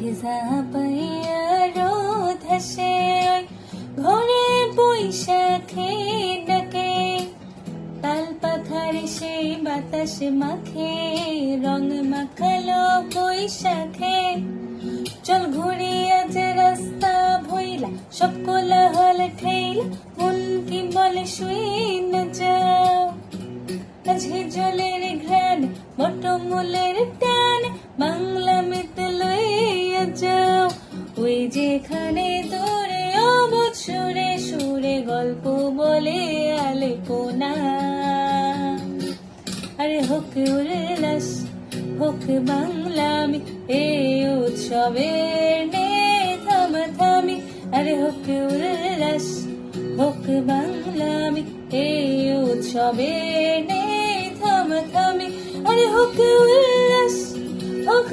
ভেজা পাইয়া রোদ হাসে ওই ঘরে বৈশাখে ডাকে, তাল পাখার সেই বাতাস মাখে, রং মাখালো বৈশাখে। চল ঘুরি আজ রাস্তা ভইলা, সব কোলাহল ঠেইলা, মন কি বলে শুই না যাও। আজকে জলের ঘ্রাণ বটমূলের টান, বাংলা মিত লইয়া যাও। ওই যেখানে দূরে অবুঝ সুরে সুরে গল্প বলে আলেপনা। আরে হোক উল্লাস হোক বাংলামি, এই উৎসবের নেই থামাথামি। আরে হোক উল্লাস হোক বাংলামি, এই উৎসবের নেই থামাথামি। আরে হোক উল্লাস হোক